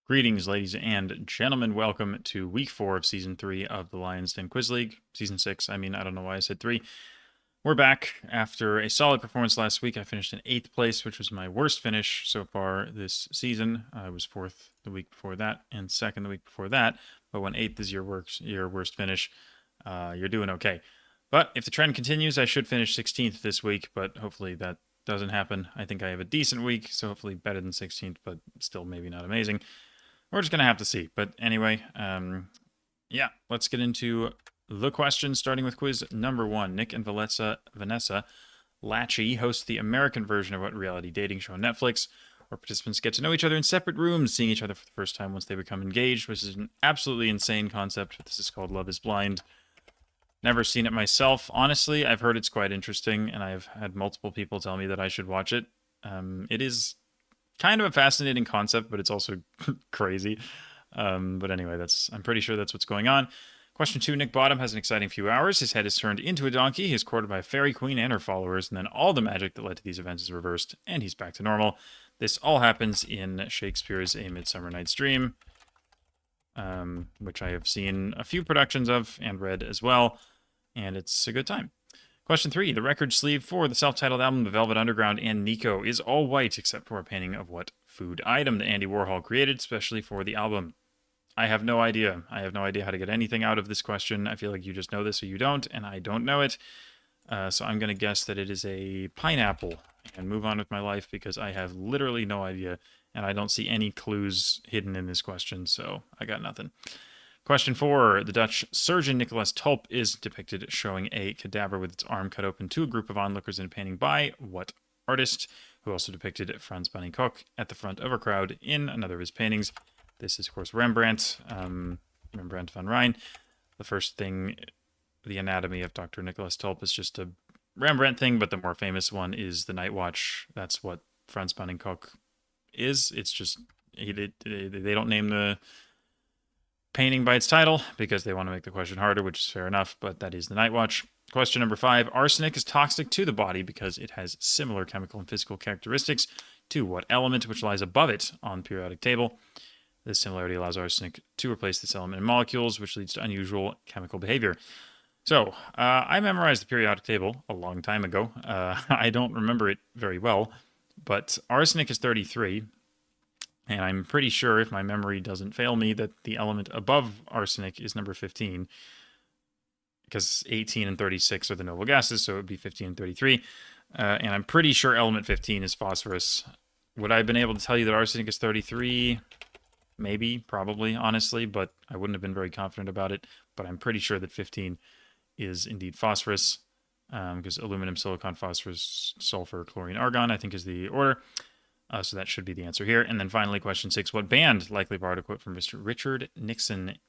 Greetings, ladies and gentlemen. Welcome to week 4 of season 3 of the Lyons Quiz League. Season 6, I don't know why I said 3. We're back after a solid performance last week. I finished in 8th place, which was my worst finish so far this season. I was 4th the week before that and 2nd the week before that. But when 8th is your worst finish, you're doing okay. But if the trend continues, I should finish 16th this week, but hopefully that doesn't happen. I think I have a decent week, so hopefully better than 16th, but still maybe not amazing. We're just going to have to see. But anyway, yeah, let's get into the questions, starting with quiz number 1. Nick and Vanessa Lachey host the American version of What Reality Dating Show on Netflix, where participants get to know each other in separate rooms, seeing each other for the first time once they become engaged, which is an absolutely insane concept. This is called Love is Blind. Never seen it myself. Honestly, I've heard it's quite interesting, and I've had multiple people tell me that I should watch it. It is kind of a fascinating concept, but it's also crazy. But anyway, I'm pretty sure that's what's going on. Question 2, Nick Bottom has an exciting few hours. His head is turned into a donkey. He's courted by a fairy queen and her followers, and then all the magic that led to these events is reversed, and he's back to normal. This all happens in Shakespeare's A Midsummer Night's Dream, which I have seen a few productions of and read as well, and it's a good time. Question 3. The record sleeve for the self-titled album The Velvet Underground and Nico is all white except for a painting of what food item that Andy Warhol created specially for the album. I have no idea. I have no idea how to get anything out of this question. I feel like you just know this or you don't, and I don't know it. So I'm going to guess that it is a pineapple and move on with my life because I have literally no idea, and I don't see any clues hidden in this question, so I got nothing. Question 4. The Dutch surgeon Nicolas Tulp is depicted showing a cadaver with its arm cut open to a group of onlookers in a painting by what artist, who also depicted Frans Koch at the front of a crowd in another of his paintings? This is, of course, Rembrandt, Rembrandt van Rijn. The first thing, the anatomy of Dr. Nicolas Tulp, is just a Rembrandt thing, but the more famous one is the Night Watch. That's what Frans Koch is. It's just, they don't name the painting by its title because they want to make the question harder, which is fair enough, but that is the Night Watch. Question number 5. Arsenic is toxic to the body because it has similar chemical and physical characteristics to what element, which lies above it on the periodic table? This similarity allows arsenic to replace this element in molecules, which leads to unusual chemical behavior. So, I memorized the periodic table a long time ago. I don't remember it very well, but arsenic is 33. And I'm pretty sure, if my memory doesn't fail me, that the element above arsenic is number 15. Because 18 and 36 are the noble gases, so it would be 15 and 33. And I'm pretty sure element 15 is phosphorus. Would I have been able to tell you that arsenic is 33? Maybe, probably, honestly, but I wouldn't have been very confident about it. But I'm pretty sure that 15 is indeed phosphorus, because aluminum, silicon, phosphorus, sulfur, chlorine, argon, I think is the order. So that should be the answer here. And then finally, question 6. What band likely borrowed a quote from Mr. Richard Nixon,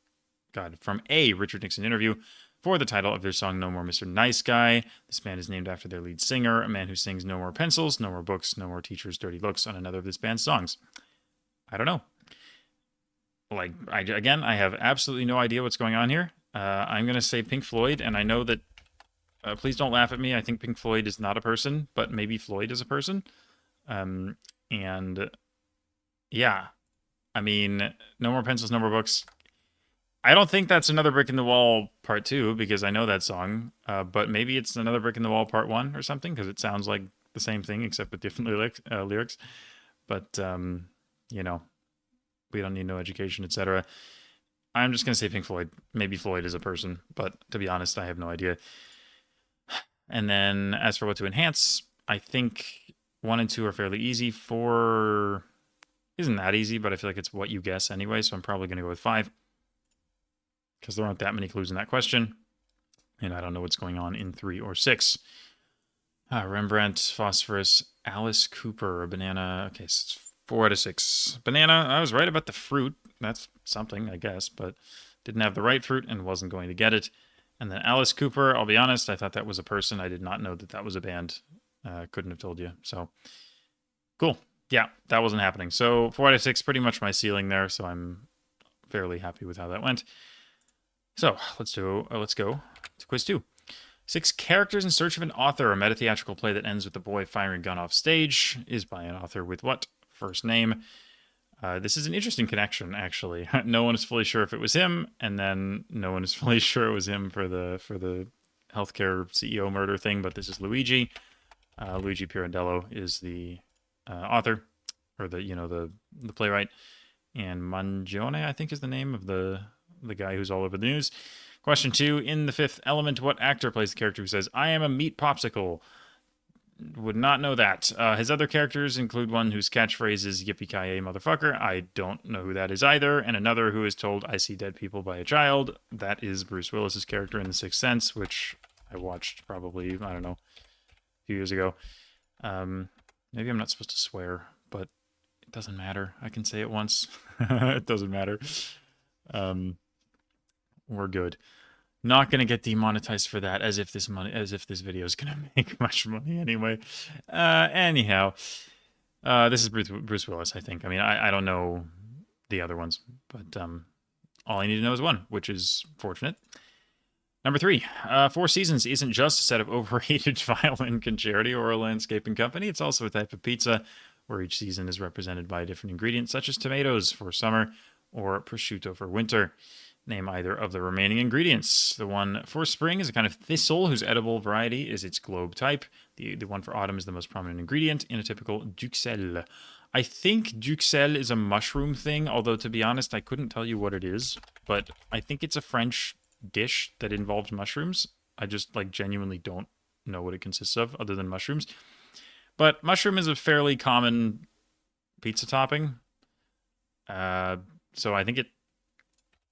from a Richard Nixon interview for the title of their song No More Mr. Nice Guy? This band is named after their lead singer, a man who sings No More Pencils, No More Books, No More Teachers' Dirty Looks on another of this band's songs. I don't know. I have absolutely no idea what's going on here. I'm going to say Pink Floyd, and I know that, please don't laugh at me, I think Pink Floyd is not a person, but maybe Floyd is a person. And yeah, I mean, No More Pencils, No More Books. I don't think that's Another Brick in the Wall Part 2 because I know that song, but maybe it's Another Brick in the Wall Part 1 or something because it sounds like the same thing except with different lyrics. But, you know, we don't need no education, etc. I'm just going to say Pink Floyd. Maybe Floyd is a person, but to be honest, I have no idea. And then as for what to enhance, I think 1 and 2 are fairly easy. 4 isn't that easy, but I feel like it's what you guess anyway, so I'm probably going to go with 5 because there aren't that many clues in that question, and I don't know what's going on in 3 or 6. Rembrandt, phosphorus, Alice Cooper, a banana. Okay, so it's 4 out of 6. Banana, I was right about the fruit. That's something, I guess, but didn't have the right fruit and wasn't going to get it. And then Alice Cooper, I'll be honest, I thought that was a person. I did not know that that was a band. Couldn't have told you. So, cool. Yeah, that wasn't happening. So, 4 out of 6, pretty much my ceiling there. So, I'm fairly happy with how that went. So, let's go to quiz 2. 6 characters in search of an author. A meta-theatrical play that ends with the boy firing a gun off stage is by an author with what first name? This is an interesting connection, actually. No one is fully sure if it was him, and then no one is fully sure it was him for the healthcare CEO murder thing. But this is Luigi. Luigi Pirandello is the author, or the playwright, and Mangione, I think, is the name of the guy who's all over the news. Question 2: in The Fifth Element, what actor plays the character who says, "I am a meat popsicle"? Would not know that. His other characters include one whose catchphrase is "Yippee-ki-yay, motherfucker." I don't know who that is either. And another who is told, "I see dead people" by a child. That is Bruce Willis's character in The Sixth Sense, which I watched probably, I don't know, a few years ago. Maybe I'm not supposed to swear, but it doesn't matter. I can say it once. It doesn't matter. We're good. Not gonna get demonetized for that, as if this video is gonna make much money anyway. Anyhow, this is Bruce Willis, I think. I mean, I don't know the other ones, but all I need to know is one, which is fortunate. Number 3, Four Seasons isn't just a set of overrated violin concerti or a landscaping company. It's also a type of pizza where each season is represented by a different ingredient, such as tomatoes for summer or prosciutto for winter. Name either of the remaining ingredients. The one for spring is a kind of thistle whose edible variety is its globe type. The one for autumn is the most prominent ingredient in a typical duxelle. I think duxelle is a mushroom thing, although to be honest, I couldn't tell you what it is, but I think it's a French dish that involves mushrooms. I just genuinely don't know what it consists of other than mushrooms. But mushroom is a fairly common pizza topping. So I think it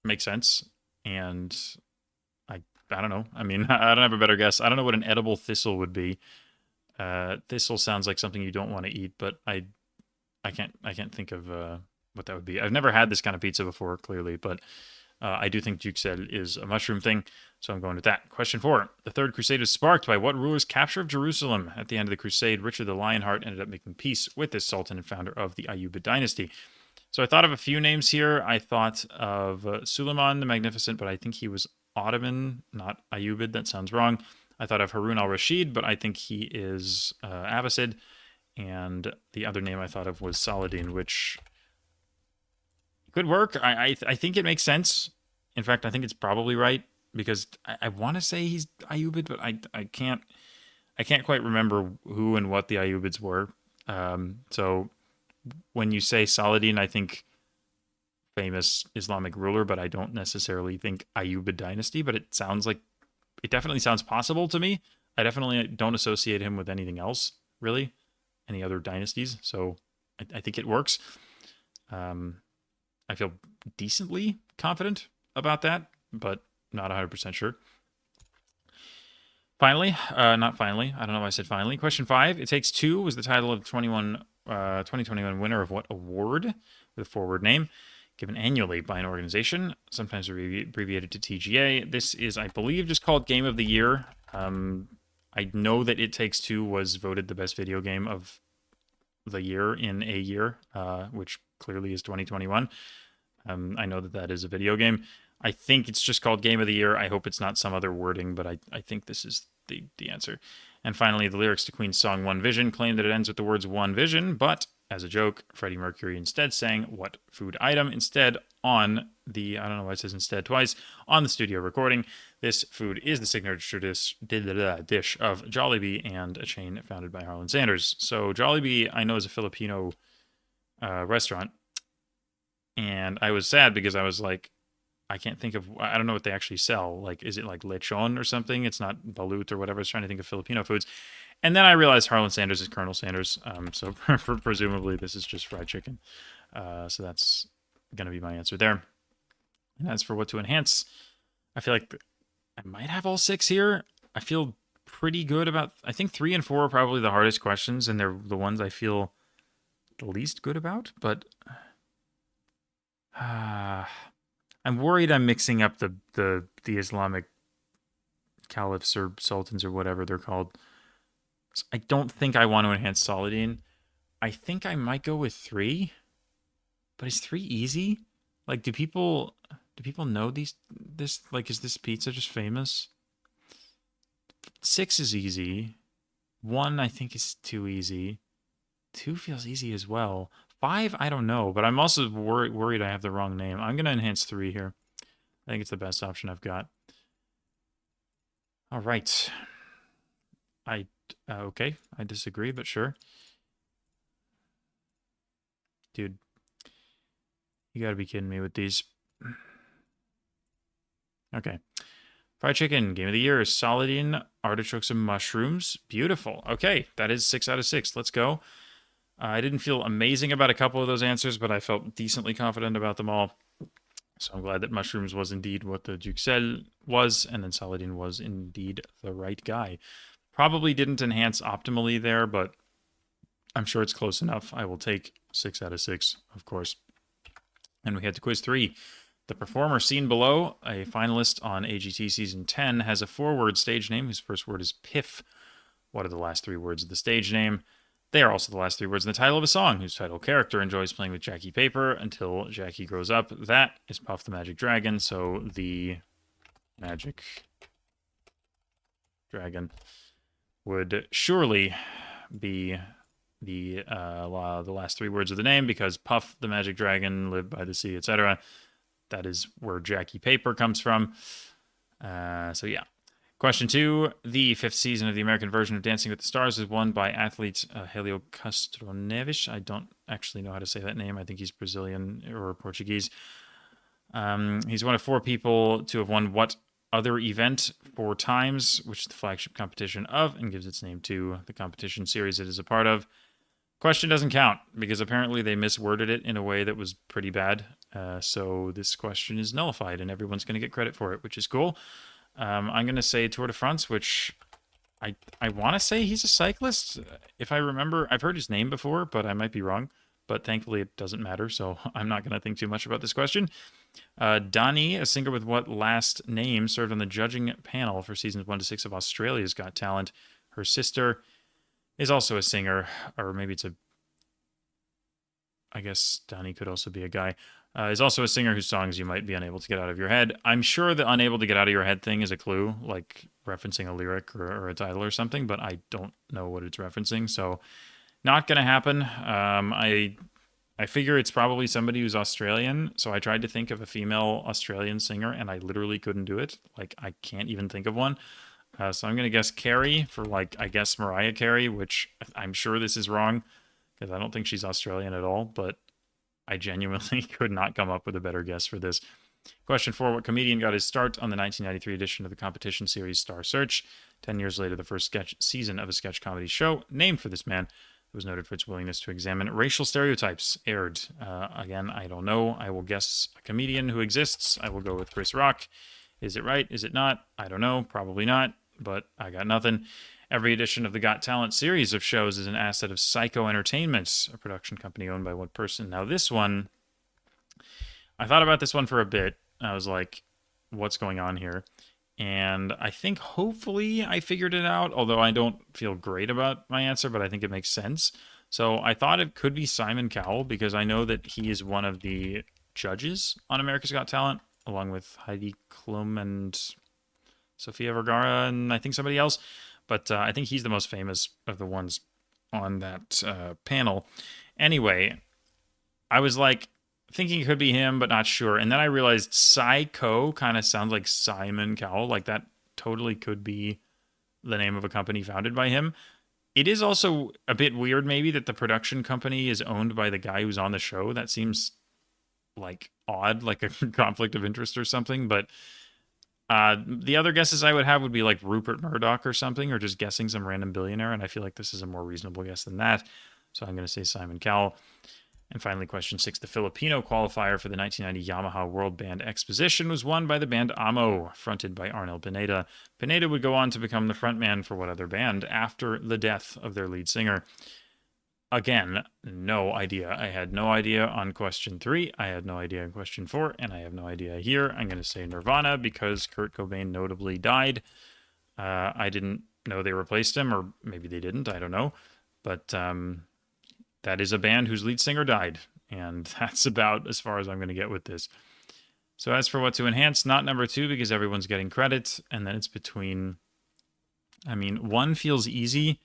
makes sense, and I don't know. I mean, I don't have a better guess. I don't know what an edible thistle would be. Thistle sounds like something you don't want to eat, but I can't think of what that would be. I've never had this kind of pizza before, clearly, but I do think duxelle is a mushroom thing, so I'm going with that. Question 4: the Third Crusade was sparked by what ruler's capture of Jerusalem? At the end of the Crusade, Richard the Lionheart ended up making peace with this sultan and founder of the Ayyubid dynasty. So I thought of a few names here. I thought of Suleiman the Magnificent, but I think he was Ottoman, not Ayyubid. That sounds wrong. I thought of Harun al-Rashid, but I think he is Abbasid. And the other name I thought of was Saladin, which could work. I think it makes sense. In fact, I think it's probably right, because I want to say he's Ayyubid, but I can't quite remember who and what the Ayyubids were. So when you say Saladin, I think famous Islamic ruler, but I don't necessarily think Ayyubid dynasty, but it definitely sounds possible to me. I definitely don't associate him with anything else, really, any other dynasties, so I think it works. I feel decently confident about that, but not 100% sure. Finally, not finally, I don't know why I said finally. Question 5, It Takes Two was the title of 2021 winner of what award, with a forward name, given annually by an organization, sometimes abbreviated to TGA. This is, I believe, just called Game of the Year. I know that It Takes Two was voted the best video game of the year in a year, which clearly is 2021. I know that is a video game. I think it's just called Game of the Year. I hope it's not some other wording, but I think this is the answer. And finally, the lyrics to Queen's song One Vision claim that it ends with the words One Vision, but as a joke, Freddie Mercury instead sang what food item instead on the, I don't know why it says instead twice, on the studio recording. This food is the signature dish of Jollibee, and a chain founded by Harlan Sanders. So Jollibee, I know, is a Filipino restaurant, and I was sad because I was like, I can't think of, I don't know what they actually sell. Like, is it like lechon or something? It's not balut or whatever. I was trying to think of Filipino foods. And then I realized Harlan Sanders is Colonel Sanders. So presumably this is just fried chicken. So that's going to be my answer there. And as for what to enhance, I feel like I might have all 6 here. I feel pretty good about, I think 3 and 4 are probably the hardest questions, and they're the ones I feel the least good about. But I'm worried I'm mixing up the Islamic caliphs or sultans or whatever they're called. So I don't think I want to enhance Saladin. I think I might go with 3. But is 3 easy? Like, do people know this? Like, is this pizza just famous? 6 is easy. 1 I think is too easy. 2 feels easy as well. 5, I don't know, but I'm also worried I have the wrong name. I'm going to enhance 3 here. I think it's the best option I've got. All right. Okay, I disagree, but sure. Dude, you gotta be kidding me with these. Okay. Fried chicken, game of the year, Saladin, artichokes and mushrooms. Beautiful. Okay, that is 6 out of 6. Let's go. I didn't feel amazing about a couple of those answers, but I felt decently confident about them all. So I'm glad that mushrooms was indeed what the Duxelles was, and then Saladin was indeed the right guy. Probably didn't enhance optimally there, but I'm sure it's close enough. I will take 6 out of 6, of course. And we head to quiz 3. The performer seen below, a finalist on AGT Season 10, has a 4-word stage name whose first word is Piff. What are the last 3 words of the stage name? They are also the last 3 words in the title of a song, whose title character enjoys playing with Jackie Paper until Jackie grows up. That is Puff the Magic Dragon, so the Magic Dragon would surely be the last 3 words of the name, because Puff the Magic Dragon lived by the sea, etc. That is where Jackie Paper comes from. So yeah. Question 2. The 5th season of the American version of Dancing with the Stars is won by athlete Helio Castroneves. I don't actually know how to say that name. I think he's Brazilian or Portuguese. He's one of 4 people to have won what other event 4 times, which is the flagship competition of, and gives its name to the competition series it is a part of. Question doesn't count, because apparently they misworded it in a way that was pretty bad. So this question is nullified, and everyone's going to get credit for it, which is cool. I'm going to say Tour de France, which I want to say he's a cyclist. If I remember, I've heard his name before, but I might be wrong. But thankfully it doesn't matter, so I'm not going to think too much about this question. Dani, a singer with what last name, served on the judging panel for seasons 1 to 6 of Australia's Got Talent. Her sister is also a singer, or maybe it's I guess Donnie could also be a guy. Is also a singer whose songs you might be unable to get out of your head. I'm sure the unable to get out of your head thing is a clue, like referencing a lyric or a title or something, but I don't know what it's referencing, so not gonna happen. I figure it's probably somebody who's Australian, so I tried to think of a female Australian singer, and I literally couldn't do it. Like, I can't even think of one. So I'm gonna guess Carrie for, like, I guess Mariah Carey, which I'm sure this is wrong, because I don't think she's Australian at all, but I genuinely could not come up with a better guess for this. Question 4. What comedian got his start on the 1993 edition of the competition series Star Search? 10 years later, the first season of a sketch comedy show named for this man, who was noted for its willingness to examine racial stereotypes, aired. Again, I don't know. I will guess a comedian who exists. I will go with Chris Rock. Is it right? Is it not? I don't know. Probably not, but I got nothing. Every edition of the Got Talent series of shows is an asset of Psycho Entertainment, a production company owned by one person. Now this one, I thought about this one for a bit. I was like, what's going on here? And I think hopefully I figured it out, although I don't feel great about my answer, but I think it makes sense. So I thought it could be Simon Cowell, because I know that he is one of the judges on America's Got Talent, along with Heidi Klum and Sofia Vergara and I think somebody else. But I think he's the most famous of the ones on that panel. Anyway, I was like thinking it could be him, but not sure. And then I realized Psycho kind of sounds like Simon Cowell. Like that totally could be the name of a company founded by him. It is also a bit weird, maybe, that the production company is owned by the guy who's on the show. That seems like odd, like a conflict of interest or something. But the other guesses I would have would be like Rupert Murdoch or something, or just guessing some random billionaire. And I feel like this is a more reasonable guess than that. So I'm going to say Simon Cowell. And finally, question 6. The Filipino qualifier for the 1990 Yamaha World Band Exposition was won by the band Amo, fronted by Arnel Pineda. Pineda would go on to become the frontman for what other band after the death of their lead singer? Again, no idea. I had no idea on question 3. I had no idea on question 4. And I have no idea here. I'm going to say Nirvana because Kurt Cobain notably died. I didn't know they replaced him, or maybe they didn't. I don't know. But that is a band whose lead singer died. And that's about as far as I'm going to get with this. So as for what to enhance, not number 2 because everyone's getting credit. And then it's between, I mean, 1 feels easy,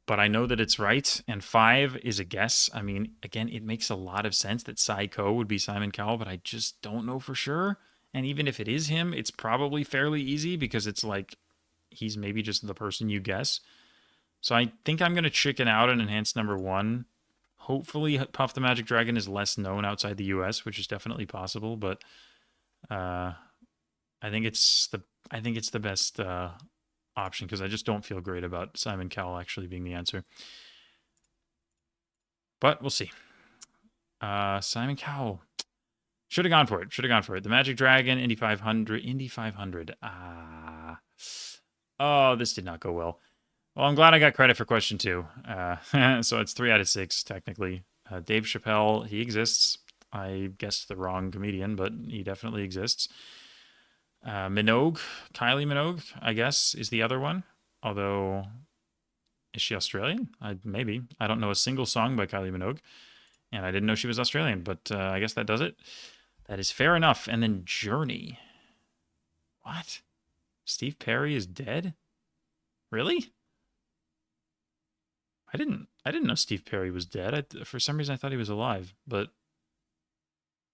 but I know that it's right. And 5 is a guess. I mean, again, it makes a lot of sense that Psycho would be Simon Cowell, but I just don't know for sure. And even if it is him, it's probably fairly easy because it's like he's maybe just the person you guess. So I think I'm going to chicken out and enhance number 1. Hopefully, Puff the Magic Dragon is less known outside the U.S., which is definitely possible. But I think it's the best option because I just don't feel great about Simon Cowell actually being the answer. But we'll see. Simon Cowell. Should have gone for it. The Magic Dragon, Indy 500. Indy 500. Oh, this did not go well. Well, I'm glad I got credit for question 2. So it's 3 out of 6, technically. Dave Chappelle, he exists. I guessed the wrong comedian, but he definitely exists. Minogue, Kylie Minogue, I guess, is the other one. Although, is she Australian? Maybe. I don't know a single song by Kylie Minogue. And I didn't know she was Australian, but I guess that does it. That is fair enough. And then Journey. What? Steve Perry is dead? Really? I didn't know Steve Perry was dead. For some reason I thought he was alive, but it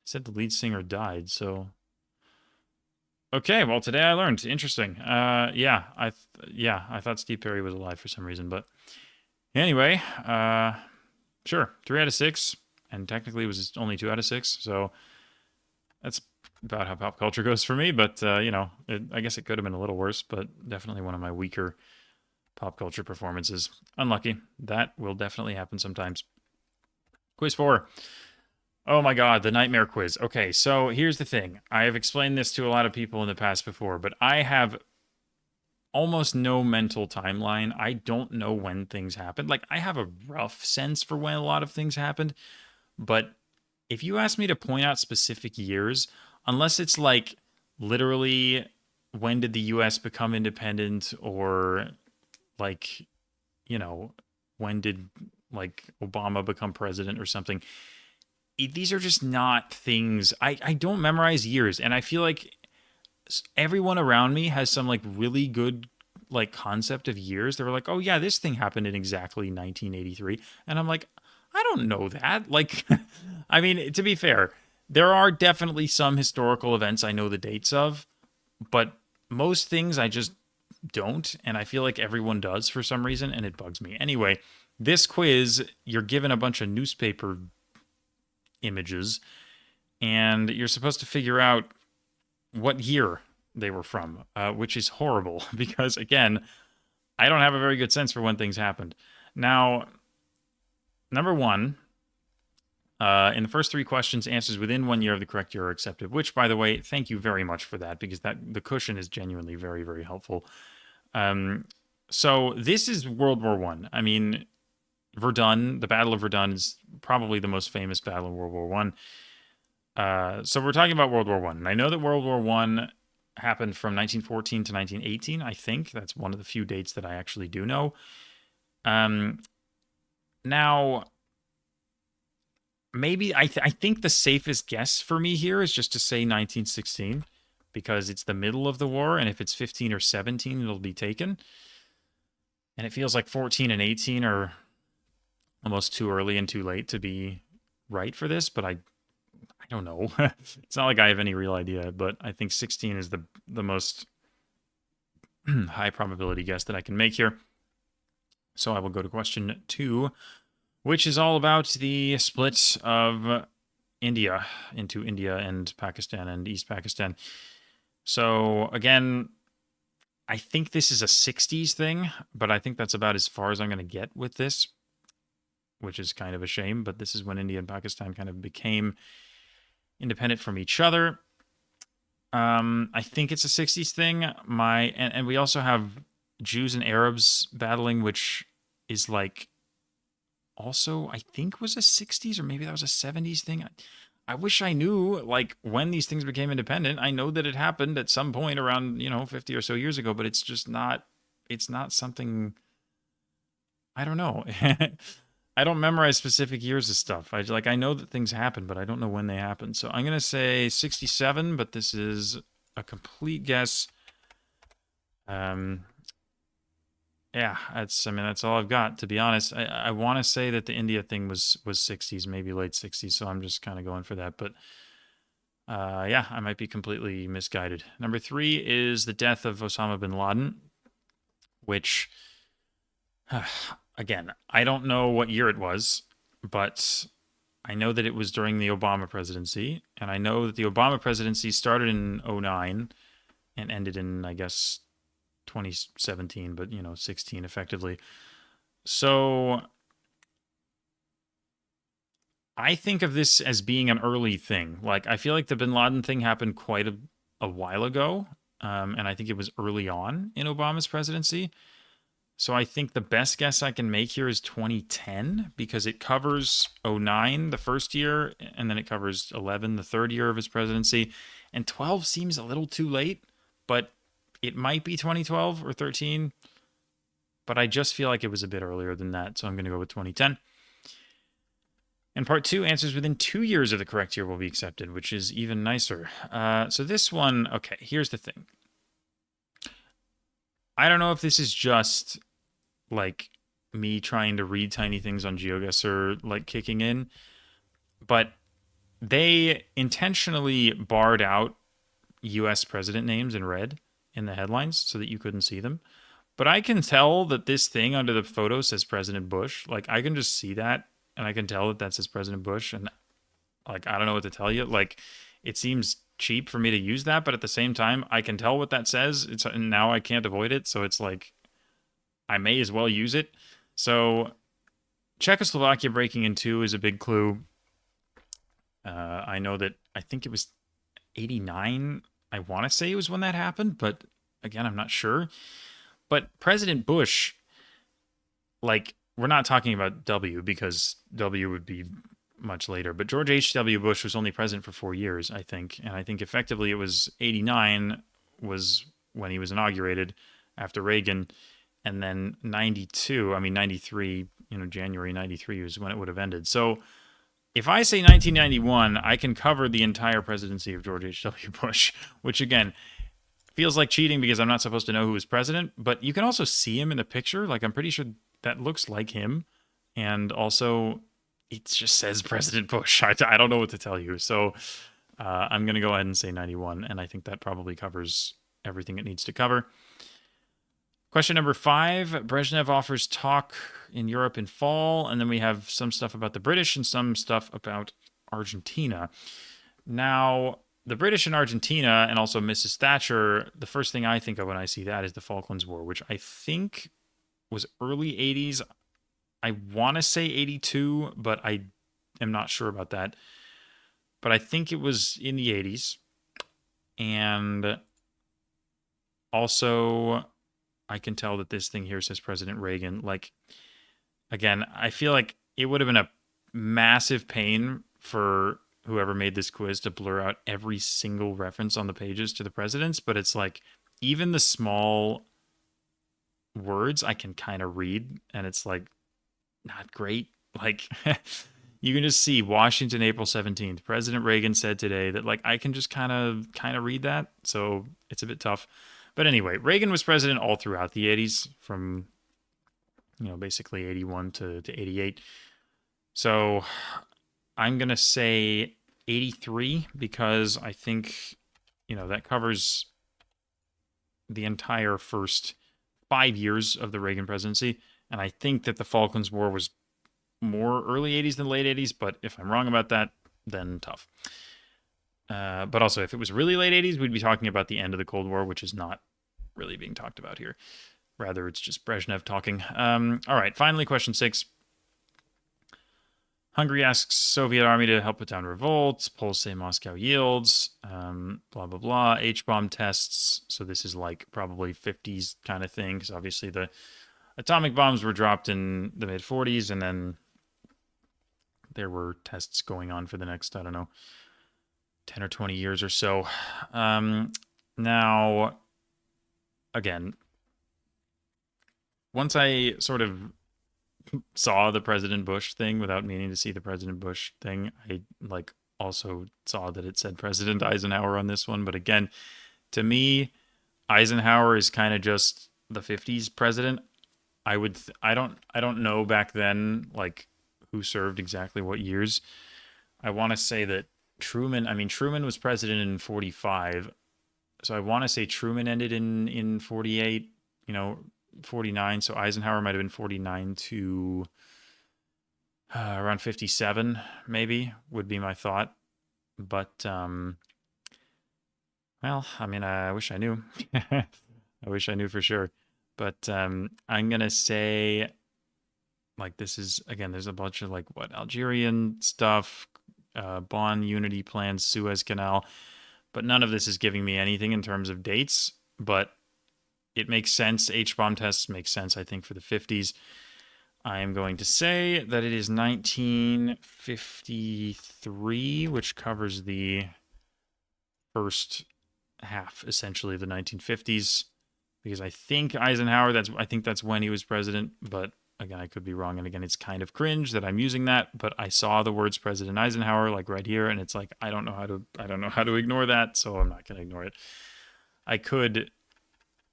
said the lead singer died, so okay, well today I learned. Interesting. Yeah, I thought Steve Perry was alive for some reason, but anyway, sure. 3 out of 6, and technically it was only 2 out of 6, so that's about how pop culture goes for me, but I guess it could have been a little worse, but definitely one of my weaker pop culture performances. Unlucky. That will definitely happen sometimes. Quiz 4. Oh my god, the nightmare quiz. Okay, so here's the thing. I have explained this to a lot of people in the past before, but I have almost no mental timeline. I don't know when things happened. Like, I have a rough sense for when a lot of things happened, but if you ask me to point out specific years, unless it's like literally when did the US become independent, or like, when did like Obama become president or something? These are just not things. I don't memorize years, and I feel like everyone around me has some like really good like concept of years. They were like, oh yeah, this thing happened in exactly 1983, and I'm like, I don't know that. Like, I mean, to be fair, there are definitely some historical events I know the dates of, but most things I just don't, and I feel like everyone does for some reason, and it bugs me. Anyway, this quiz, you're given a bunch of newspaper images, and you're supposed to figure out what year they were from, which is horrible because, again, I don't have a very good sense for when things happened. Now, number 1, in the first 3 questions, answers within 1 year of the correct year are accepted, which, by the way, thank you very much for that, because the cushion is genuinely very, very helpful. So this is World War I. I mean, Verdun, the Battle of Verdun is probably the most famous battle in World War I. So we're talking about World War I. And I know that World War I happened from 1914 to 1918, I think. That's one of the few dates that I actually do know. Now, maybe I think the safest guess for me here is just to say 1916, because it's the middle of the war, and if it's 15 or 17, it'll be taken. And it feels like 14 and 18 are almost too early and too late to be right for this, but I don't know. It's not like I have any real idea, but I think 16 is the most high probability guess that I can make here. So I will go to question 2, which is all about the split of India into India and Pakistan and East Pakistan. So again, I think this is a 60s thing, but I think that's about as far as I'm going to get with this, which is kind of a shame, but this is when India and Pakistan kind of became independent from each other. I think it's a 60s thing. And we also have Jews and Arabs battling, which is like also, I think, was a 60s, or maybe that was a 70s thing. I wish I knew like when these things became independent. I know that it happened at some point around 50 or so years ago, but it's just not. It's not something. I don't know. I don't memorize specific years of stuff. I know that things happen, but I don't know when they happen. So I'm gonna say 67, but this is a complete guess. Yeah, that's all I've got, to be honest. I want to say that the India thing was 60s, maybe late 60s, so I'm just kind of going for that. But yeah, I might be completely misguided. Number three is the death of Osama bin Laden, which, again, I don't know what year it was, but I know that it was during the Obama presidency, and I know that the Obama presidency started in '09 and ended in, I guess, 2017, but 16 effectively. So I think of this as being an early thing. Like, I feel like the bin Laden thing happened quite a while ago. And I think it was early on in Obama's presidency. So I think the best guess I can make here is 2010 because it covers '09, the first year, and then it covers 11, the third year of his presidency. And 12 seems a little too late, but it might be 2012 or 13. But I just feel like it was a bit earlier than that. So I'm going to go with 2010. And part two, answers within 2 years of the correct year will be accepted, which is even nicer. So this one, okay, here's the thing. I don't know if this is just like me trying to read tiny things on GeoGuessr, like kicking in, but they intentionally barred out US president names in red in the headlines so that you couldn't see them. But I can tell that this thing under the photo says President Bush. Like, I can just see that and I can tell that that says President Bush. And like, I don't know what to tell you. Like, it seems cheap for me to use that, but at the same time, I can tell what that says. It's and now I can't avoid it, so it's like I may as well use it. So Czechoslovakia breaking in two is a big clue. I know that I think it was '89. I want to say it was when that happened, but again, I'm not sure. But President Bush, like, we're not talking about W because W would be much later. But George H.W. Bush was only president for 4 years, I think. And I think effectively it was '89 was when he was inaugurated after Reagan. And then '92, I mean, '93, January '93 was when it would have ended. So if I say 1991, I can cover the entire presidency of George H.W. Bush, which again feels like cheating because I'm not supposed to know who was president. But you can also see him in the picture. Like, I'm pretty sure that looks like him. And also, it just says President Bush. I don't know what to tell you. So I'm going to go ahead and say 91. And I think that probably covers everything it needs to cover. Question number 5. Brezhnev offers talk in Europe in fall. And then we have some stuff about the British and some stuff about Argentina. Now, the British and Argentina and also Mrs. Thatcher, the first thing I think of when I see that is the Falklands War, which I think was early '80s. I want to say '82, but I am not sure about that. But I think it was in the '80s. And also, I can tell that this thing here says President Reagan. Like, again, I feel like it would have been a massive pain for whoever made this quiz to blur out every single reference on the pages to the presidents. But it's like, even the small words I can kind of read, and it's like, not great. Like, you can just see Washington, April 17th. President Reagan said today that, like, I can just kind of read that. So it's a bit tough. But anyway, Reagan was president all throughout the '80s, from basically '81 to '88. So I'm gonna say '83 because I think that covers the entire first 5 years of the Reagan presidency. And I think that the Falklands War was more early '80s than late '80s, but if I'm wrong about that, then tough. But also, if it was really late '80s, we'd be talking about the end of the Cold War, which is not really being talked about here. Rather, it's just Brezhnev talking. All right, finally, question 6. Hungary asks Soviet army to help put down revolts. Poles say Moscow yields. Blah, blah, blah. H-bomb tests. So this is like probably '50s kind of thing, because obviously the atomic bombs were dropped in the mid '40s, and then there were tests going on for the next, I don't know, 10 or 20 years or so. Now, again, once I sort of saw the President Bush thing without meaning to see the President Bush thing, I like also saw that it said President Eisenhower on this one. But again, to me, Eisenhower is kind of just the '50s president. I don't know back then like who served exactly what years. I want to say that Truman was president in 45. So I want to say Truman ended in 48, 49, so Eisenhower might have been 49 to around 57 maybe would be my thought. But well, I mean, I wish I knew. I wish I knew for sure. But I'm going to say like this is again there's a bunch of like what Algerian stuff, Bonn Unity plans, Suez Canal, but none of this is giving me anything in terms of dates, but it makes sense. H-bomb tests make sense, I think, for the 50s. I am going to say that it is 1953, which covers the first half, essentially, of the 1950s, because I think Eisenhower, I think that's when he was president, but again, I could be wrong. And again, it's kind of cringe that I'm using that, but I saw the words President Eisenhower like right here, and it's like I don't know how to ignore that, so I'm not going to ignore it. I could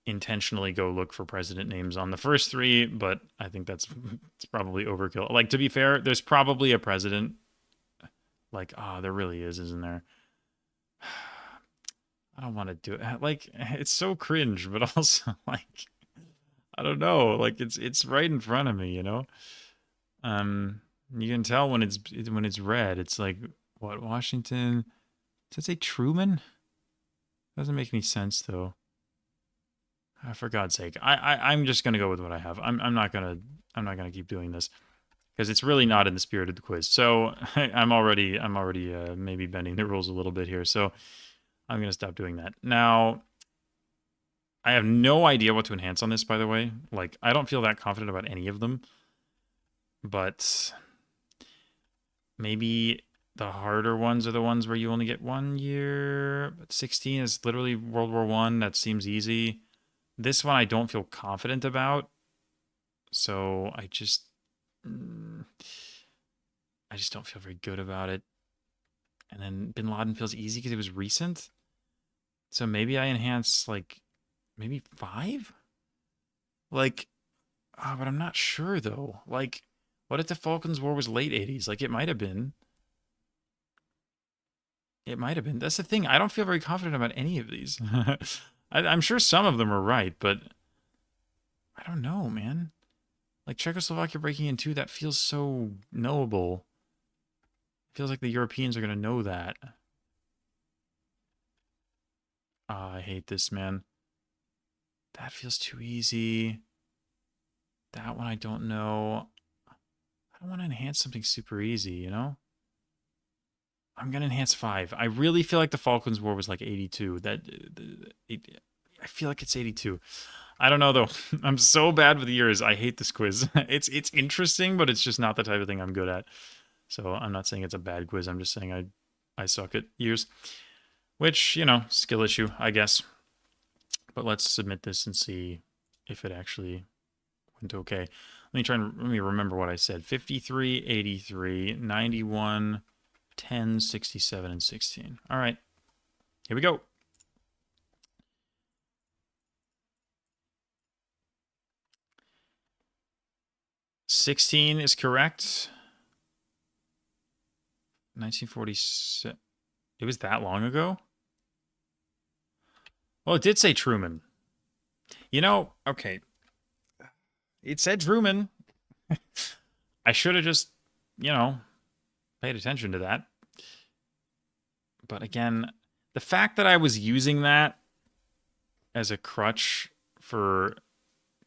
intentionally go look for president names on the first three, but I think it's probably overkill. Like, to be fair, there's probably a president. Like, there really is, isn't there? I don't want to do it. Like, it's so cringe, but also like I don't know. Like it's right in front of me, you know. You can tell when it's red. It's like what Washington? Does it say Truman? Doesn't make any sense though. For God's sake, I'm just gonna go with what I have. I'm not gonna keep doing this because it's really not in the spirit of the quiz. So I'm already maybe bending the rules a little bit here. So I'm gonna stop doing that now. I have no idea what to enhance on this, by the way. Like, I don't feel that confident about any of them. But maybe the harder ones are the ones where you only get 1 year. But 16 is literally World War I. That seems easy. This one I don't feel confident about. So I just don't feel very good about it. And then Bin Laden feels easy because it was recent. So maybe I enhance, like, maybe 5? Like, but I'm not sure, though. Like, what if the Falklands War was late 80s? Like, it might have been. It might have been. That's the thing. I don't feel very confident about any of these. I'm sure some of them are right, but I don't know, man. Like, Czechoslovakia breaking in two, that feels so knowable. It feels like the Europeans are going to know that. I hate this, man. That feels too easy. That one I don't know. I don't want to enhance something super easy, you know? I'm going to enhance 5. I really feel like the Falklands War was like 82. I feel like it's 82. I don't know, though. I'm so bad with years. I hate this quiz. It's interesting, but it's just not the type of thing I'm good at. So I'm not saying it's a bad quiz. I'm just saying I suck at years. Which, skill issue, I guess. But let's submit this and see if it actually went okay. Let me remember what I said. 53, 83, 91, 10, 67, and 16. All right. Here we go. '16 is correct. 1946. It was that long ago? Well, it did say Truman. Okay. It said Truman. I should have just, paid attention to that. But again, the fact that I was using that as a crutch for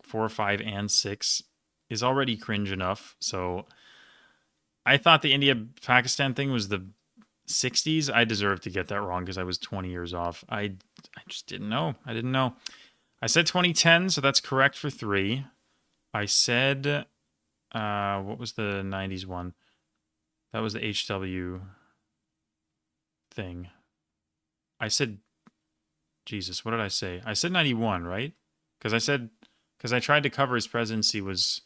4, 5, and 6 is already cringe enough. So I thought the India-Pakistan thing was the 60s. I deserve to get that wrong because I was 20 years off. I just didn't know. I didn't know. I said 2010, so that's correct for 3. I said, what was the 90s one? That was the HW thing. I said, Jesus, what did I say? I said 91, right? Because I tried to cover his presidency was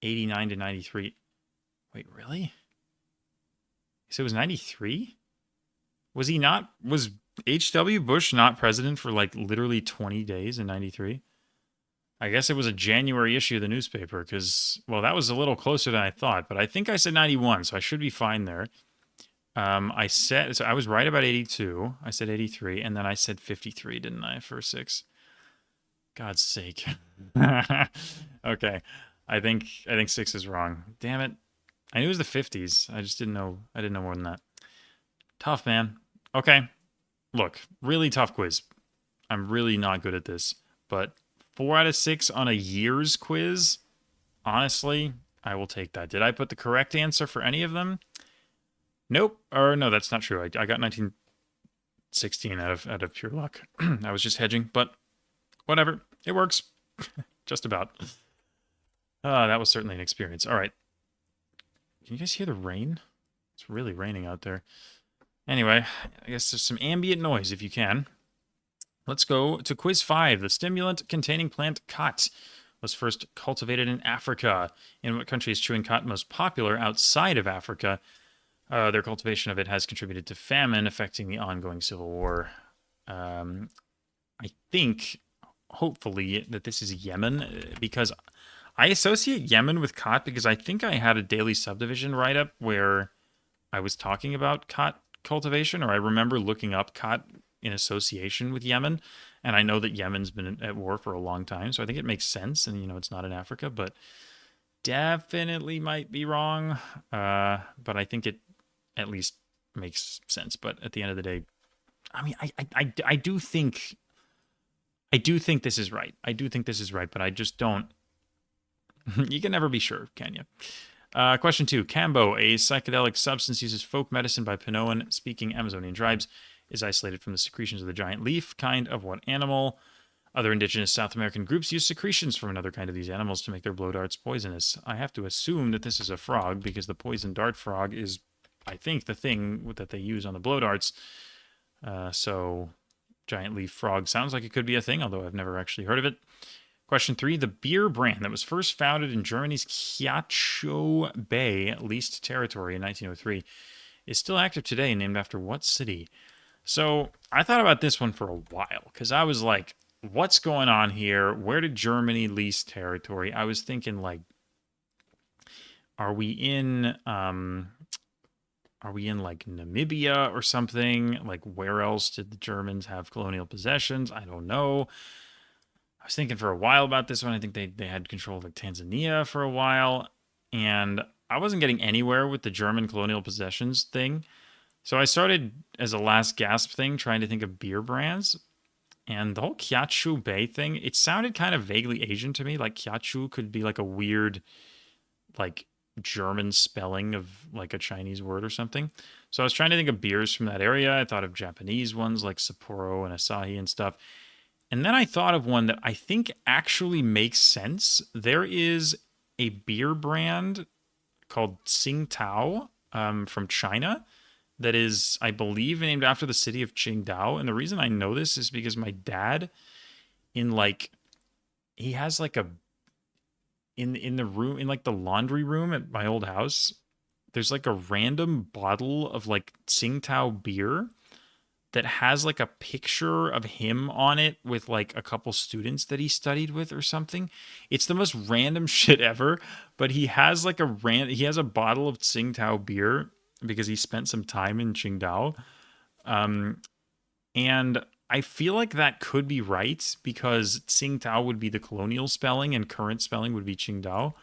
89 to 93. Wait, really? So it was 93? Was H.W. Bush not president for like literally 20 days in 93? I guess it was a January issue of the newspaper because, well, that was a little closer than I thought, but I think I said 91, so I should be fine there. I said, so I was right about 82. I said 83, and then I said 53, didn't I, for 6? God's sake. Okay. I think 6 is wrong. Damn it. I knew it was the 50s. I just didn't know. I didn't know more than that. Tough, man. Okay. Look, really tough quiz. I'm really not good at this, but 4 out of 6 on a year's quiz. Honestly, I will take that. Did I put the correct answer for any of them? Nope. Or no, that's not true. I got 1916 out of pure luck. I was just hedging, but whatever. It works. Just about. That was certainly an experience. All right. Can you guys hear the rain? It's really raining out there. Anyway, I guess there's some ambient noise if you can. Let's go to quiz 5. The stimulant-containing plant khat was first cultivated in Africa. In what country is chewing khat most popular outside of Africa? Their cultivation of it has contributed to famine affecting the ongoing civil war. I think, hopefully, that this is Yemen because I associate Yemen with khat because I think I had a daily subdivision write-up where I was talking about khat cultivation, or I remember looking up khat in association with Yemen, and I know that Yemen's been at war for a long time, so I think it makes sense, and it's not in Africa, but definitely might be wrong, but I think it at least makes sense. But at the end of the day, I mean, I do think this is right. I do think this is right, but I just don't. You can never be sure, can you? Question 2. Cambo, a psychedelic substance uses folk medicine by Pinoan-speaking Amazonian tribes, is isolated from the secretions of the giant leaf kind of what animal? Other indigenous South American groups use secretions from another kind of these animals to make their blow darts poisonous. I have to assume that this is a frog because the poison dart frog is, I think, the thing that they use on the blow darts. So giant leaf frog sounds like it could be a thing, although I've never actually heard of it. Question 3. The beer brand that was first founded in Germany's Kiacho Bay leased territory in 1903 is still active today, named after what city? So I thought about this one for a while because I was like, what's going on here? Where did Germany lease territory? I was thinking like, are we in like Namibia or something? Like where else did the Germans have colonial possessions? I don't know. I was thinking for a while about this one. I think they had control of like Tanzania for a while, and I wasn't getting anywhere with the German colonial possessions thing. So I started as a last gasp thing trying to think of beer brands. And the whole Kiachu Bay thing, it sounded kind of vaguely Asian to me. Like Kiachu could be like a weird, like German spelling of like a Chinese word or something. So I was trying to think of beers from that area. I thought of Japanese ones like Sapporo and Asahi and stuff. And then I thought of one that I think actually makes sense. There is a beer brand called Tsingtao from China that is, I believe, named after the city of Qingdao. And the reason I know this is because my dad, he has like in the room, in like the laundry room at my old house, there's like a random bottle of like Tsingtao beer that has like a picture of him on it with like a couple students that he studied with or something. It's the most random shit ever, but he has like he has a bottle of Tsingtao beer because he spent some time in Qingdao. And I feel like that could be right because Tsingtao would be the colonial spelling and current spelling would be Qingdao.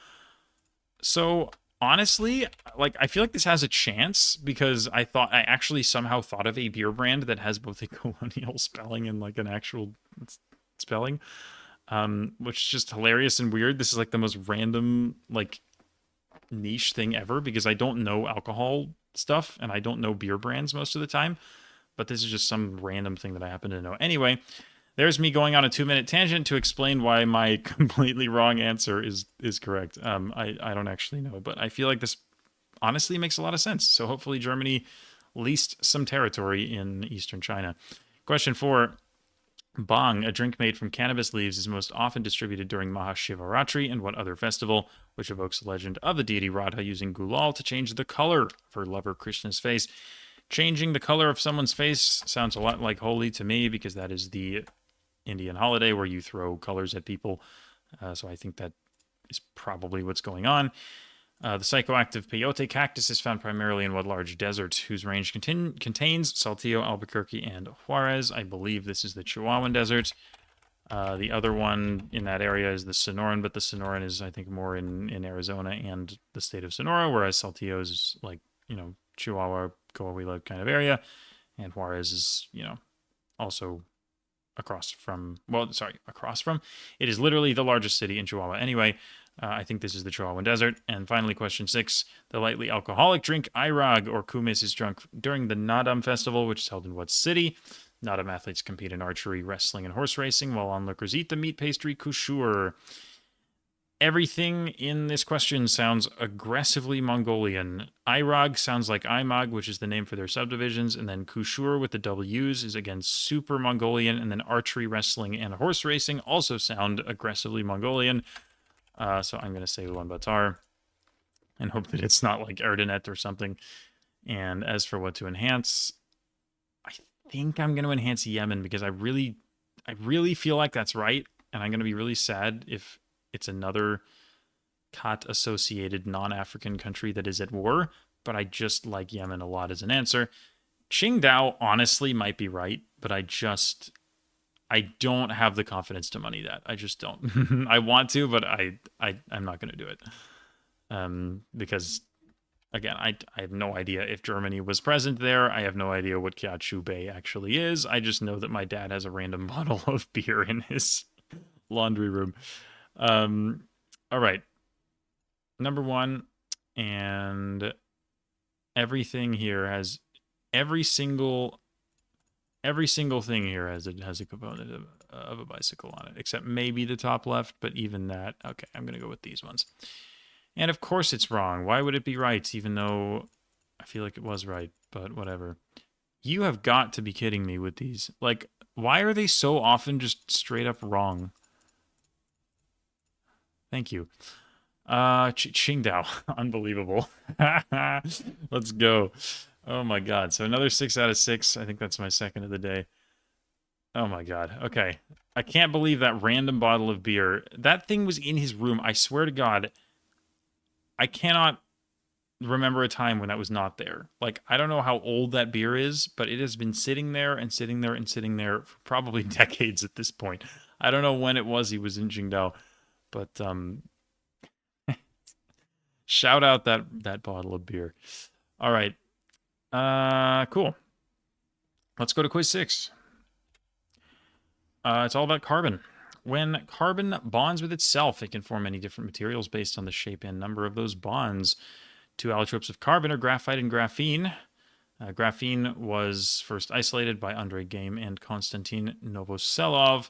So honestly, like I feel like this has a chance because I actually somehow thought of a beer brand that has both a colonial spelling and like an actual spelling, which is just hilarious and weird. This is like the most random like niche thing ever because I don't know alcohol stuff and I don't know beer brands most of the time, but this is just some random thing that I happen to know. Anyway, there's me going on a 2-minute tangent to explain why my completely wrong answer is correct. I don't actually know, but I feel like this honestly makes a lot of sense. So hopefully Germany leased some territory in eastern China. Question 4. Bhang, a drink made from cannabis leaves, is most often distributed during Mahashivaratri and what other festival, which evokes the legend of the deity Radha using gulal to change the color of her lover Krishna's face. Changing the color of someone's face sounds a lot like Holi to me because that is the Indian holiday where you throw colors at people So I think that is probably what's going on. The psychoactive peyote cactus is found primarily in what large desert, whose range contains Saltillo, Albuquerque, and Juarez. I believe this is the Chihuahuan Desert. The other one in that area is the Sonoran, but the Sonoran is, I think, more in Arizona and the state of Sonora, whereas Saltillo is like, Chihuahua, Coahuila kind of area, and Juarez is, also across from, it is literally the largest city in Chihuahua. Anyway, I think this is the Chihuahuan Desert. And finally, question 6. The lightly alcoholic drink Irag or kumis is drunk during the Nadam Festival, which is held in what city? Nadam athletes compete in archery, wrestling, and horse racing, while onlookers eat the meat pastry kushur. Everything in this question sounds aggressively Mongolian. Irag sounds like Imag, which is the name for their subdivisions, and then Kushur with the W's is again super Mongolian, and then archery, wrestling, and horse racing also sound aggressively Mongolian. So I'm going to say Ulaanbaatar and hope that it's not like Erdenet or something. And as for what to enhance, I think I'm going to enhance Yemen because I really feel like that's right, and I'm going to be really sad if it's another Khat-associated non-African country that is at war, but I just like Yemen a lot as an answer. Qingdao honestly might be right, but I don't have the confidence to money that. I just don't. I want to, but I'm not going to do it. Because, again, I have no idea if Germany was present there. I have no idea what Kiachu Bay actually is. I just know that my dad has a random bottle of beer in his laundry room. All right. Number 1, and everything here has every single thing here has a component of a bicycle on it, except maybe the top left, but even that. Okay, I'm going to go with these ones. And of course it's wrong. Why would it be right, even though I feel like it was right, but whatever. You have got to be kidding me with these. Like, why are they so often just straight up wrong? Thank you. Qingdao. Unbelievable. Let's go. Oh my god. So another 6 out of 6. I think that's my second of the day. Oh my god. Okay. I can't believe that random bottle of beer. That thing was in his room. I swear to god. I cannot remember a time when that was not there. Like, I don't know how old that beer is, but it has been sitting there and sitting there and sitting there for probably decades at this point. I don't know when it was he was in Qingdao. But shout out that bottle of beer. All right. Cool. Let's go to quiz 6. It's all about carbon. When carbon bonds with itself, it can form many different materials based on the shape and number of those bonds. 2 allotropes of carbon are graphite and graphene. Graphene was first isolated by Andrei Game and Konstantin Novoselov,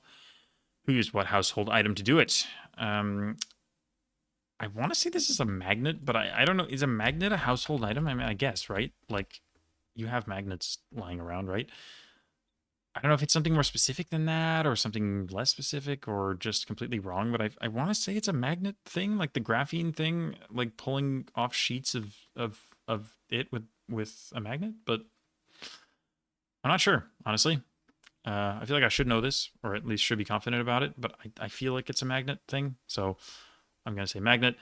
who used what household item to do it? I want to say this is a magnet, but I don't know. Is a magnet a household item? I mean, I guess, right? Like, you have magnets lying around, right? I don't know if it's something more specific than that or something less specific or just completely wrong, but I want to say it's a magnet thing, like the graphene thing, like pulling off sheets of it with a magnet, but I'm not sure, honestly. I feel like I should know this, or at least should be confident about it, but I feel like it's a magnet thing, so I'm going to say magnet.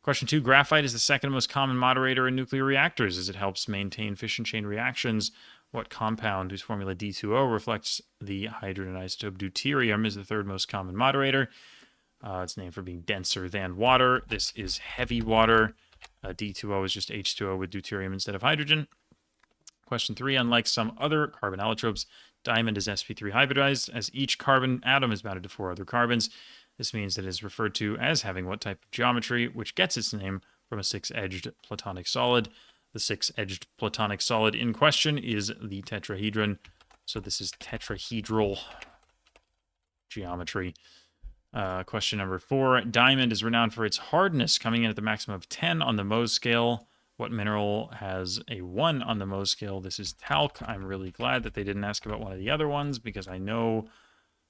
Question 2, graphite is the second most common moderator in nuclear reactors as it helps maintain fission chain reactions. What compound, whose formula D2O reflects the hydrogen isotope deuterium, is the third most common moderator? It's named for being denser than water. This is heavy water. D2O is just H2O with deuterium instead of hydrogen. Question 3, unlike some other carbon allotropes, diamond is sp3 hybridized, as each carbon atom is bounded to 4 other carbons. This means that it is referred to as having what type of geometry, which gets its name from a 6-edged platonic solid. The 6-edged platonic solid in question is the tetrahedron. So this is tetrahedral geometry. Question number 4. Diamond is renowned for its hardness, coming in at the maximum of 10 on the Mohs scale. What mineral has a 1 on the Mohs scale? This is talc. I'm really glad that they didn't ask about one of the other ones because I know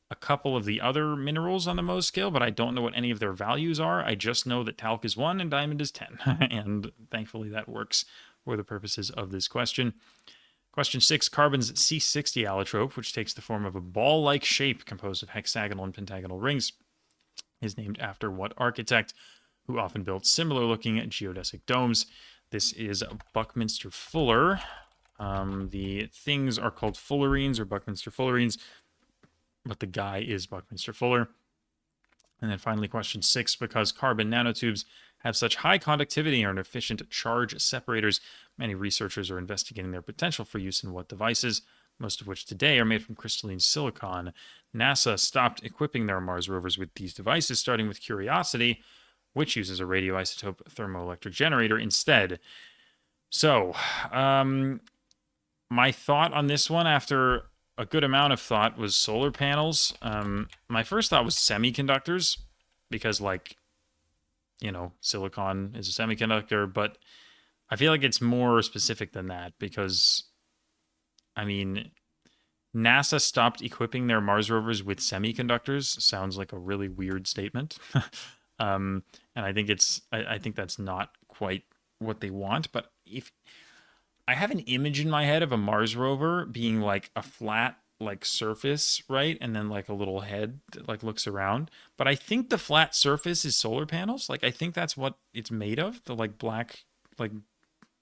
a couple of the other minerals on the Mohs scale, but I don't know what any of their values are. I just know that talc is 1 and diamond is 10. And thankfully that works for the purposes of this question. Question 6, carbon's C60 allotrope, which takes the form of a ball-like shape composed of hexagonal and pentagonal rings, is named after what architect who often built similar-looking geodesic domes? This is Buckminster Fuller. The things are called fullerenes or Buckminster Fullerenes, but the guy is Buckminster Fuller. And then finally, question 6, because carbon nanotubes have such high conductivity and are efficient charge separators, many researchers are investigating their potential for use in what devices, most of which today are made from crystalline silicon. NASA stopped equipping their Mars rovers with these devices, starting with Curiosity, which uses a radioisotope thermoelectric generator instead. So, my thought on this one, after a good amount of thought, was solar panels. My first thought was semiconductors, because, like, you know, silicon is a semiconductor, but I feel like it's more specific than that, because, I mean, NASA stopped equipping their Mars rovers with semiconductors. Sounds like a really weird statement. And I think I think that's not quite what they want. But if I have an image in my head of a Mars rover being like a flat like surface, right? And then like a little head that like looks around. But I think the flat surface is solar panels. Like I think that's what it's made of, the like black like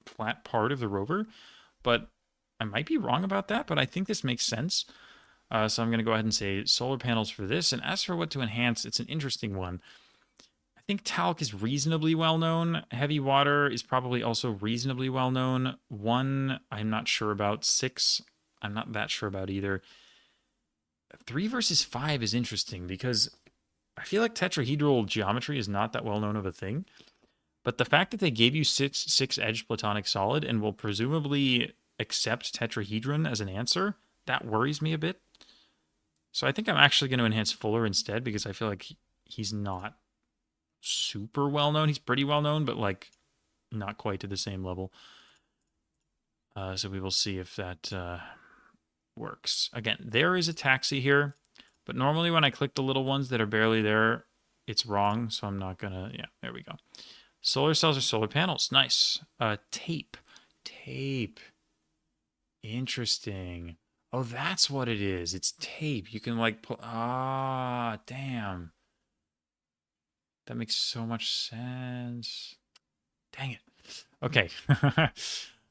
flat part of the rover. But I might be wrong about that, but I think this makes sense. So I'm going to go ahead and say solar panels for this. And as for what to enhance, it's an interesting one. I think talc is reasonably well known. Heavy water is probably also reasonably well known. 1, I'm not sure about. 6, I'm not that sure about either. 3 versus 5 is interesting because I feel like tetrahedral geometry is not that well known of a thing. But the fact that they gave you six-edged platonic solid and will presumably accept tetrahedron as an answer, that worries me a bit. So I think I'm actually going to enhance Fuller instead, because I feel like he's not super well known. He's pretty well known, but like not quite to the same level. So we will see if that works. Again, there is a taxi here, but normally when I click the little ones that are barely there, it's wrong. So I'm not gonna. Yeah, there we go. Solar cells or solar panels. Nice. Tape. Interesting. Oh, that's what it is. It's tape. You can like put. Ah, damn. That makes so much sense. Dang it. Okay.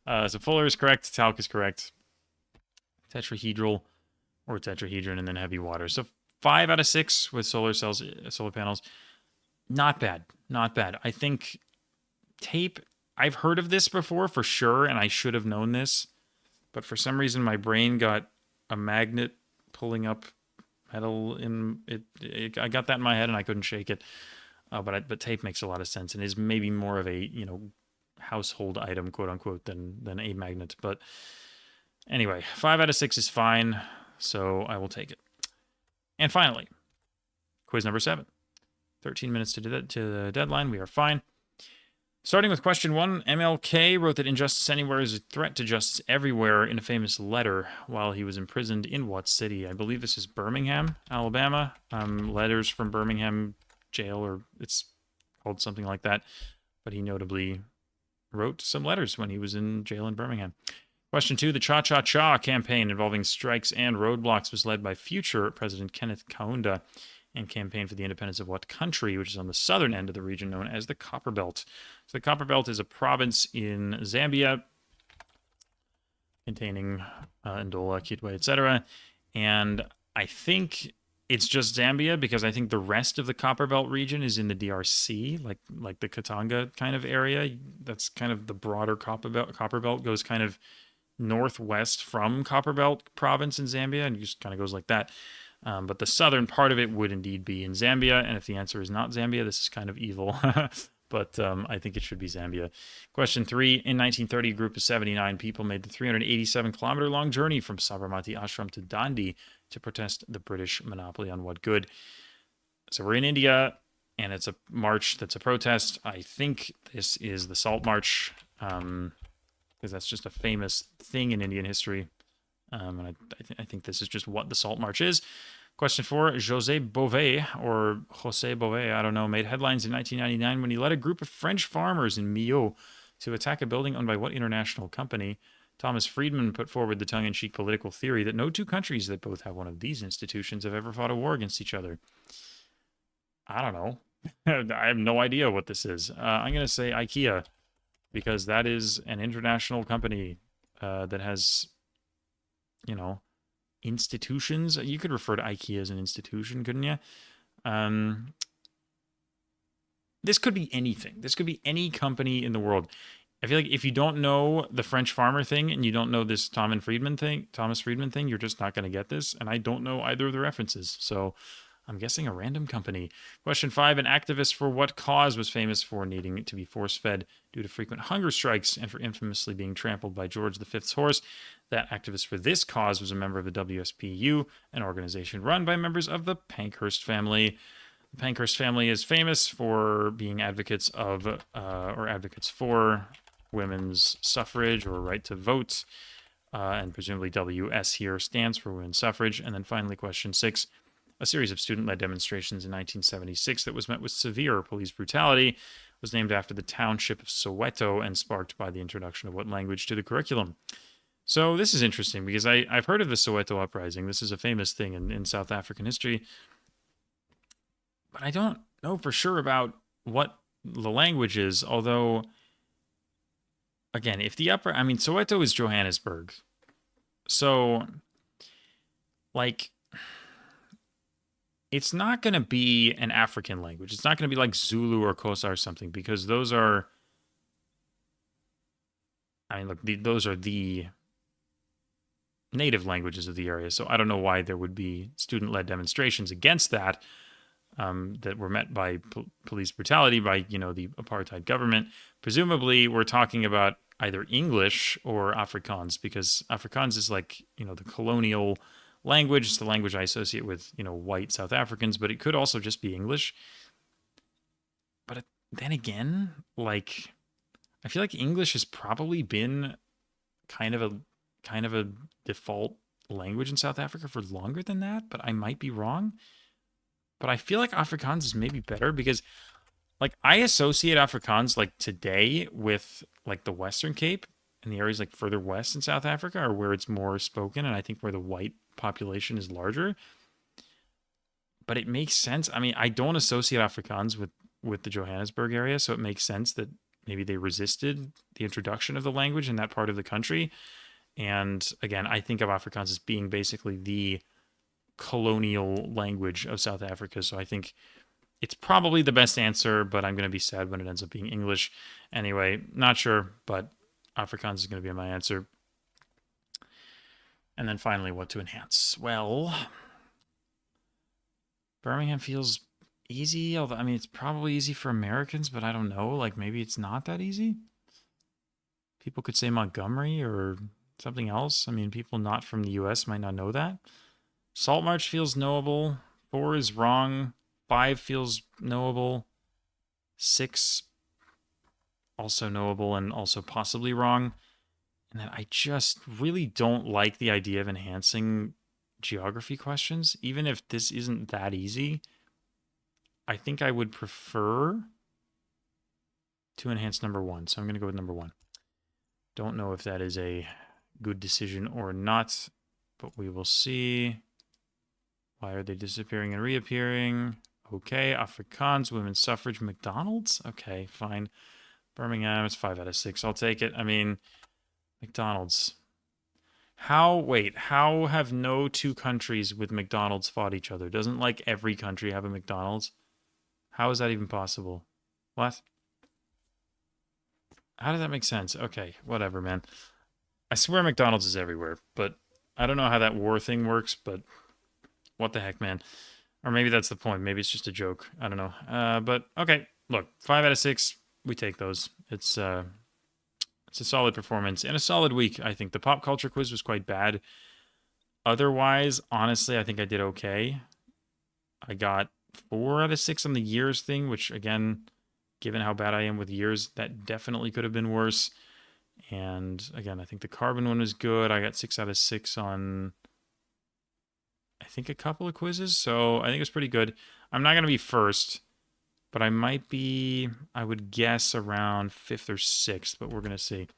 So Fuller is correct. Talc is correct. Tetrahedral or tetrahedron, and then heavy water. So 5 out of 6 with solar cells, solar panels. Not bad. Not bad. I think tape, I've heard of this before for sure, and I should have known this. But for some reason, my brain got a magnet pulling up metal in it. I got that in my head, and I couldn't shake it. But tape makes a lot of sense, and is maybe more of a household item, quote unquote, than a magnet. But anyway, 5 out of 6 is fine, so I will take it. And finally, quiz number 7. 13 minutes to the deadline. We are fine. Starting with question 1, MLK wrote that injustice anywhere is a threat to justice everywhere in a famous letter while he was imprisoned in what city? I believe this is Birmingham, Alabama. Letters from Birmingham jail, or it's called something like that. But he notably wrote some letters when he was in jail in Birmingham. Question 2, the Cha-Cha-Cha campaign involving strikes and roadblocks was led by future President Kenneth Kaunda and campaigned for the independence of what country, which is on the southern end of the region known as the Copperbelt. So the Copperbelt is a province in Zambia containing Ndola, Kitwe, etc. And I think it's just Zambia, because I think the rest of the Copperbelt region is in the DRC, like the Katanga kind of area. That's kind of the broader Copperbelt. Copperbelt goes kind of northwest from Copperbelt province in Zambia, and just kind of goes like that. But the southern part of it would indeed be in Zambia, and if the answer is not Zambia, this is kind of evil. But I think it should be Zambia. Question 3, in 1930, a group of 79 people made the 387-kilometer-long journey from Sabarmati Ashram to Dandi to protest the British monopoly on what good? So we're in India, and it's a march that's a protest. I think this is the Salt March, because that's just a famous thing in Indian history. And I think this is just what the Salt March is. Question 4, José Bové, I don't know, made headlines in 1999 when he led a group of French farmers in Millau to attack a building owned by what international company? Thomas Friedman put forward the tongue-in-cheek political theory that no two countries that both have one of these institutions have ever fought a war against each other. I don't know. I have no idea what this is. I'm going to say IKEA because that is an international company that has, you know, institutions. You could refer to IKEA as an institution, couldn't you? Um, this could be anything. This could be any company in the world. I feel like if you don't know the French farmer thing and you don't know this Thomas Friedman thing, you're just not going to get this. And I don't know either of the references. So I'm guessing a random company. Question 5. An activist for what cause was famous for needing to be force fed due to frequent hunger strikes and for infamously being trampled by George V's horse? That activist for this cause was a member of the WSPU, an organization run by members of the Pankhurst family. The Pankhurst family is famous for being advocates of or advocates for women's suffrage or right to vote. And presumably WS here stands for women's suffrage. And then finally, question 6. A series of student-led demonstrations in 1976 that was met with severe police brutality was named after the township of Soweto and sparked by the introduction of what language to the curriculum? So this is interesting because I've heard of the Soweto uprising. This is a famous thing in South African history. But I don't know for sure about what the language is, although, again, if the upper, I mean, Soweto is Johannesburg. So, like, it's not going to be an African language. It's not going to be like Zulu or Xhosa or something because those are, I mean, look, those are the native languages of the area. So I don't know why there would be student-led demonstrations against that. That were met by police brutality by, the apartheid government. Presumably, we're talking about either English or Afrikaans because Afrikaans is like, the colonial language. It's the language I associate with, white South Africans, but it could also just be English. But then again, like, I feel like English has probably been kind of a default language in South Africa for longer than that, but I might be wrong. But I feel like Afrikaans is maybe better because, like, I associate Afrikaans, like, today with, like, the Western Cape and the areas, like, further west in South Africa are where it's more spoken and I think where the white population is larger. But it makes sense. I mean, I don't associate Afrikaans with the Johannesburg area, so it makes sense that maybe they resisted the introduction of the language in that part of the country. And, again, I think of Afrikaans as being basically the colonial language of South Africa. So I think it's probably the best answer, but I'm going to be sad when it ends up being English. Anyway, not sure, but Afrikaans is going to be my answer. And then finally, what to enhance? Well, Birmingham feels easy, although, I mean, it's probably easy for Americans, but I don't know. Like, maybe it's not that easy. People could say Montgomery or something else. I mean, people not from the US might not know that. Saltmarsh feels knowable. 4 is wrong. 5 feels knowable. 6 also knowable and also possibly wrong. And then I just really don't like the idea of enhancing geography questions. Even if this isn't that easy, I think I would prefer to enhance number 1. So I'm going to go with number 1. Don't know if that is a good decision or not, but we will see. Why are they disappearing and reappearing? Okay, Afrikaans, women's suffrage, McDonald's? Okay, fine. Birmingham, it's 5 out of 6. I'll take it. I mean, McDonald's. How have no two countries with McDonald's fought each other? Doesn't like every country have a McDonald's? How is that even possible? What? How does that make sense? Okay, whatever, man. I swear McDonald's is everywhere, but I don't know how that war thing works, but what the heck, man. Or maybe that's the point. Maybe it's just a joke. I don't know. But okay, look, 5 out of 6. We take those. It's a solid performance and a solid week. I think the pop culture quiz was quite bad. Otherwise, honestly, I think I did okay. I got 4 out of 6 on the years thing, which again, given how bad I am with years, that definitely could have been worse. And again, I think the carbon one was good. I got 6 out of 6 on, I think, a couple of quizzes. So I think it was pretty good. I'm not going to be first, but I might be, I would guess, around 5th or 6th, but we're going to see.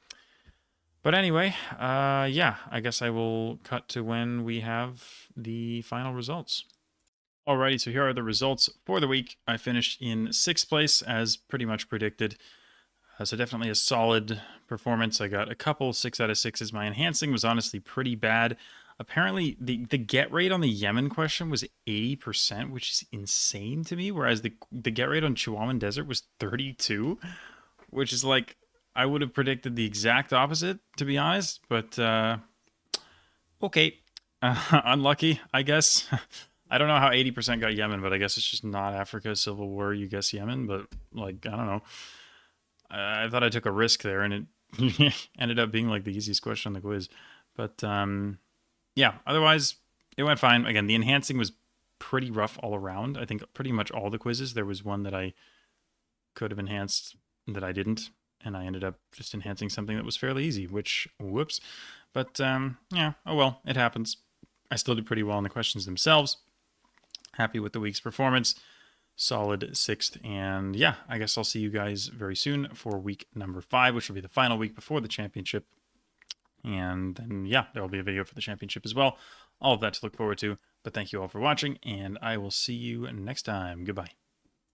But anyway, yeah, I guess I will cut to when we have the final results. Alrighty, so here are the results for the week. I finished in 6th place, as pretty much predicted. So definitely a solid performance. I got a couple 6 out of 6s. My enhancing was honestly pretty bad. Apparently, the get rate on the Yemen question was 80%, which is insane to me, whereas the get rate on Chihuahuan Desert was 32, which is like, I would have predicted the exact opposite, to be honest, but okay. Unlucky, I guess. I don't know how 80% got Yemen, but I guess it's just not Africa, Civil War, you guess Yemen, but like, I don't know. I thought I took a risk there, and it ended up being like the easiest question on the quiz. But yeah, otherwise it went fine. Again, the enhancing was pretty rough all around. I think pretty much all the quizzes. There was one that I could have enhanced that I didn't, and I ended up just enhancing something that was fairly easy. Which whoops. But yeah, oh well, it happens. I still did pretty well on the questions themselves. Happy with the week's performance. Solid 6th. And yeah, I guess I'll see you guys very soon for week number 5, which will be the final week before the championship. And then, yeah, there will be a video for the championship as well. All of that to look forward to. But thank you all for watching, and I will see you next time. Goodbye.